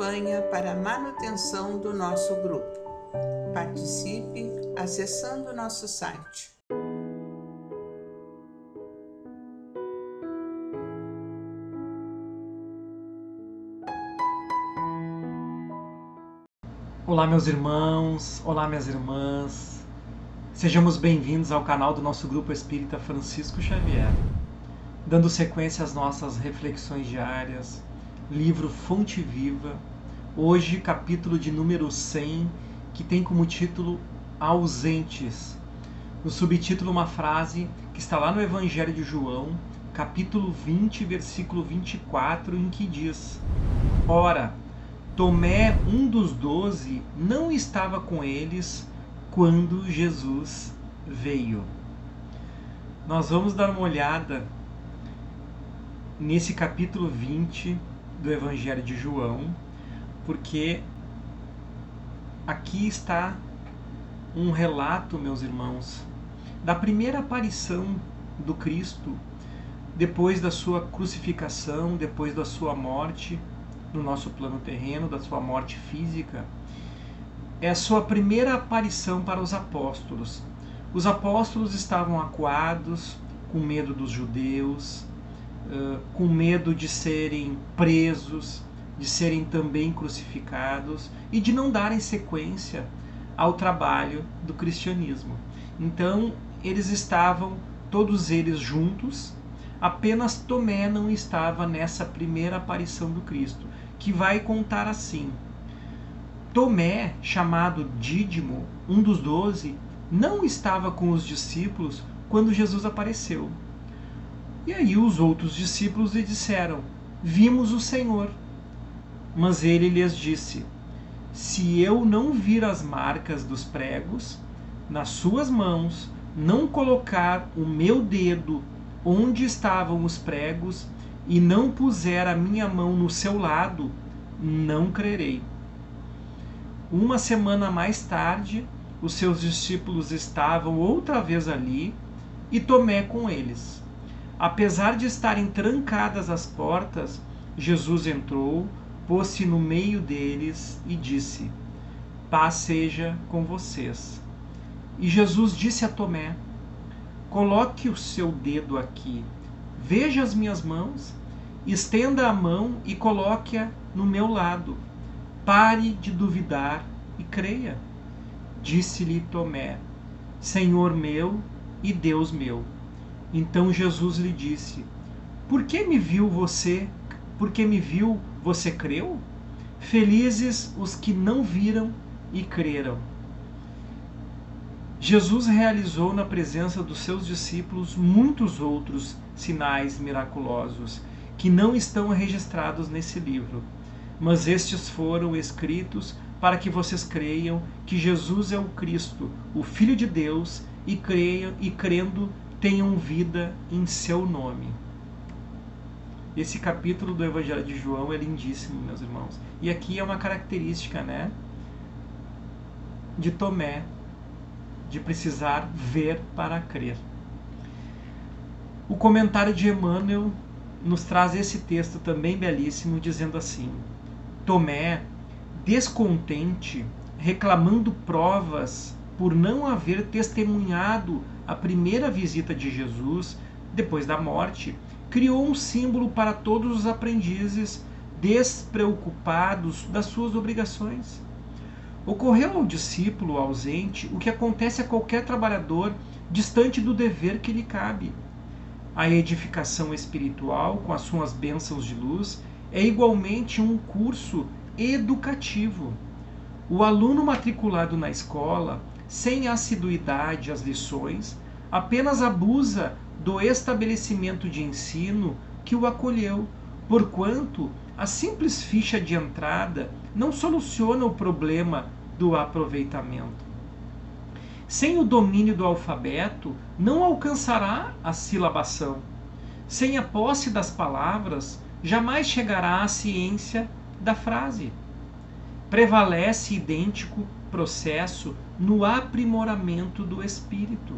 campanha para a manutenção do nosso grupo. Participe acessando nosso site. Olá meus irmãos, olá minhas irmãs, sejamos bem-vindos ao canal do nosso Grupo Espírita Francisco Xavier, dando sequência às nossas reflexões diárias, livro Fonte Viva, hoje capítulo de número 100, que tem como título Ausentes. No subtítulo uma frase que está lá no Evangelho de João, capítulo 20, versículo 24, em que diz: Ora, Tomé, um dos 12, não estava com eles quando Jesus veio. Nós vamos dar uma olhada nesse capítulo 20 do Evangelho de João, porque aqui está um relato, meus irmãos, da primeira aparição do Cristo depois da sua crucificação, depois da sua morte no nosso plano terreno, da sua morte física. É a sua primeira aparição para os apóstolos. Os apóstolos estavam acuados, com medo dos judeus, com medo de serem presos, de serem também crucificados e de não darem sequência ao trabalho do cristianismo. Então, eles estavam, todos eles juntos, apenas Tomé não estava nessa primeira aparição do Cristo, que vai contar assim: Tomé, chamado Dídimo, um dos 12, não estava com os discípulos quando Jesus apareceu. E aí os outros discípulos lhe disseram: Vimos o Senhor. Mas ele lhes disse: Se eu não vir as marcas dos pregos nas suas mãos, não colocar o meu dedo onde estavam os pregos e não puser a minha mão no seu lado, não crerei. Uma semana mais tarde, os seus discípulos estavam outra vez ali e Tomé com eles. Apesar de estarem trancadas as portas, Jesus entrou, pôs-se no meio deles e disse: Paz seja com vocês. E Jesus disse a Tomé: Coloque o seu dedo aqui, veja as minhas mãos, estenda a mão e coloque-a no meu lado. Pare de duvidar e creia. Disse-lhe Tomé: Senhor meu e Deus meu. Então Jesus lhe disse: Por que me viu você? Porque me viu, você creu? Felizes os que não viram e creram. Jesus realizou na presença dos seus discípulos muitos outros sinais miraculosos que não estão registrados nesse livro, mas estes foram escritos para que vocês creiam que Jesus é o Cristo, o Filho de Deus, e crendo tenham vida em seu nome. Esse capítulo do Evangelho de João é lindíssimo, meus irmãos. E aqui é uma característica, de Tomé, de precisar ver para crer. O comentário de Emmanuel nos traz esse texto também belíssimo, dizendo assim: Tomé, descontente, reclamando provas por não haver testemunhado a primeira visita de Jesus depois da morte, criou um símbolo para todos os aprendizes despreocupados das suas obrigações. Ocorreu ao discípulo ausente o que acontece a qualquer trabalhador distante do dever que lhe cabe. A edificação espiritual, com as suas bênçãos de luz, é igualmente um curso educativo. O aluno matriculado na escola, sem assiduidade às lições, apenas abusa do estabelecimento de ensino que o acolheu, porquanto a simples ficha de entrada não soluciona o problema do aproveitamento. Sem o domínio do alfabeto, não alcançará a silabação. Sem a posse das palavras, jamais chegará à ciência da frase. Prevalece idêntico processo no aprimoramento do espírito.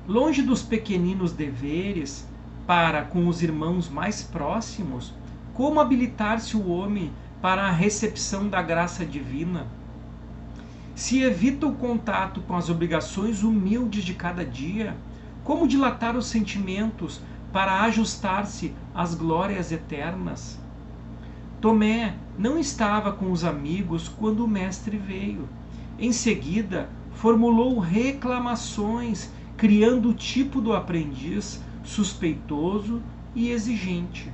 Longe dos pequeninos deveres para com os irmãos mais próximos, como habilitar-se o homem para a recepção da graça divina? Se evita o contato com as obrigações humildes de cada dia, como dilatar os sentimentos para ajustar-se às glórias eternas? Tomé não estava com os amigos quando o mestre veio. Em seguida, formulou reclamações, criando o tipo do aprendiz suspeitoso e exigente.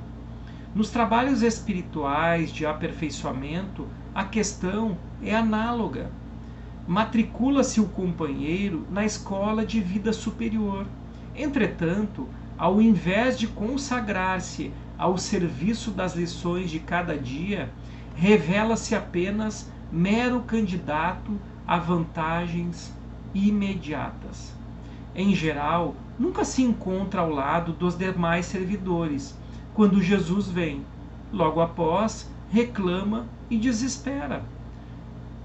Nos trabalhos espirituais de aperfeiçoamento, a questão é análoga. Matricula-se o companheiro na escola de vida superior. Entretanto, ao invés de consagrar-se ao serviço das lições de cada dia, revela-se apenas mero candidato a vantagens imediatas. Em geral, nunca se encontra ao lado dos demais servidores. Quando Jesus vem, logo após, reclama e desespera.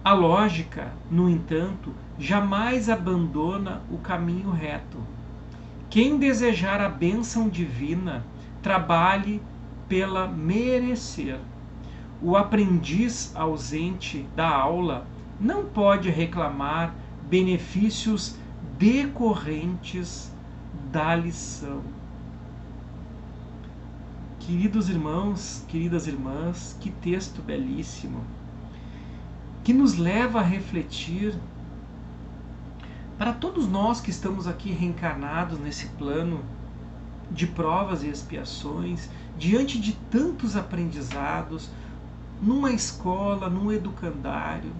A lógica, no entanto, jamais abandona o caminho reto. Quem desejar a bênção divina, trabalhe pela merecer. O aprendiz ausente da aula não pode reclamar benefícios decorrentes da lição. Queridos irmãos, queridas irmãs, que texto belíssimo, que nos leva a refletir para todos nós que estamos aqui reencarnados nesse plano de provas e expiações, diante de tantos aprendizados, numa escola, num educandário,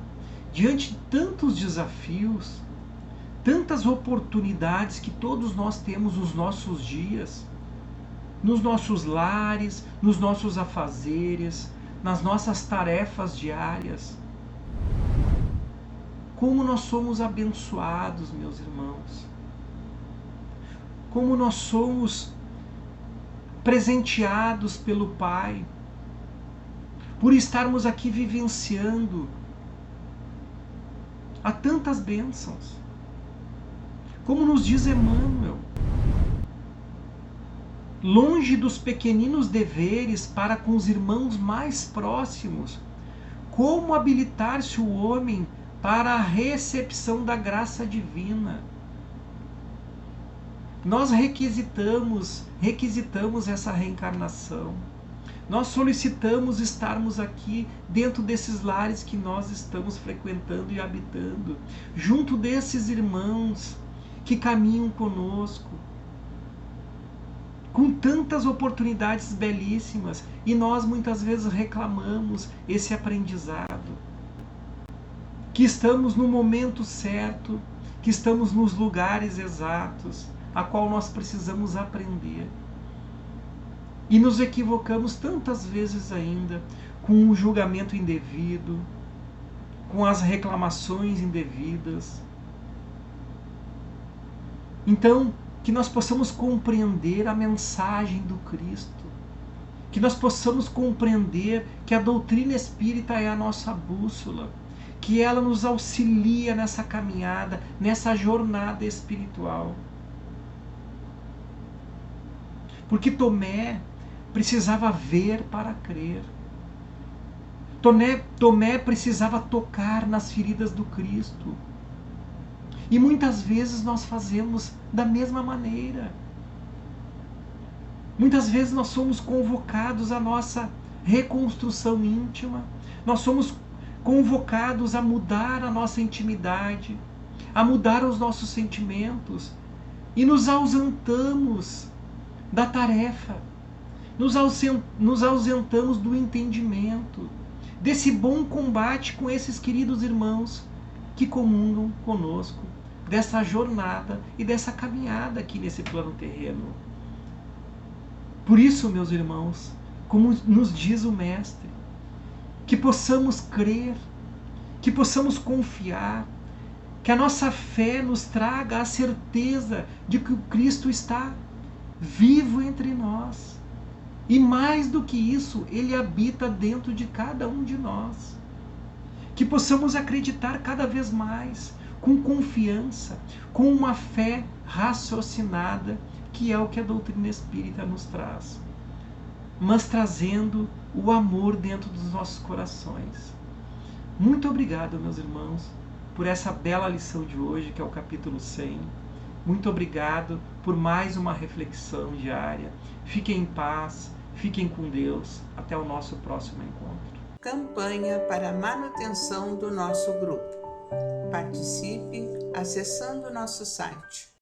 diante de tantos desafios, tantas oportunidades que todos nós temos nos nossos dias, nos nossos lares, nos nossos afazeres, nas nossas tarefas diárias. Como nós somos abençoados, meus irmãos. Como nós somos presenteados pelo Pai, por estarmos aqui vivenciando há tantas bênçãos. Como nos diz Emmanuel, longe dos pequeninos deveres para com os irmãos mais próximos, como habilitar-se o homem para a recepção da graça divina? Nós requisitamos essa reencarnação. Nós solicitamos estarmos aqui dentro desses lares que nós estamos frequentando e habitando, junto desses irmãos que caminham conosco, com tantas oportunidades belíssimas, e nós muitas vezes reclamamos esse aprendizado. Que estamos no momento certo, que estamos nos lugares exatos, a qual nós precisamos aprender. E nos equivocamos tantas vezes ainda com o julgamento indevido, com as reclamações indevidas. Então, que nós possamos compreender a mensagem do Cristo, que nós possamos compreender que a doutrina espírita é a nossa bússola, que ela nos auxilia nessa caminhada, nessa jornada espiritual. Porque Tomé precisava ver para crer. Tomé precisava tocar nas feridas do Cristo. E muitas vezes nós fazemos da mesma maneira. Muitas vezes nós somos convocados à nossa reconstrução íntima. Nós somos convocados a mudar a nossa intimidade, a mudar os nossos sentimentos. E nos ausentamos da tarefa. Nos ausentamos do entendimento, desse bom combate com esses queridos irmãos que comungam conosco, dessa jornada e dessa caminhada aqui nesse plano terreno. Por isso, meus irmãos, como nos diz o Mestre, que possamos crer, que possamos confiar, que a nossa fé nos traga a certeza de que o Cristo está vivo entre nós. E mais do que isso, Ele habita dentro de cada um de nós. Que possamos acreditar cada vez mais, com confiança, com uma fé raciocinada, que é o que a doutrina espírita nos traz. Mas trazendo o amor dentro dos nossos corações. Muito obrigado, meus irmãos, por essa bela lição de hoje, que é o capítulo 100. Muito obrigado por mais uma reflexão diária. Fiquem em paz, fiquem com Deus. Até o nosso próximo encontro. Campanha para a manutenção do nosso grupo. Participe acessando nosso site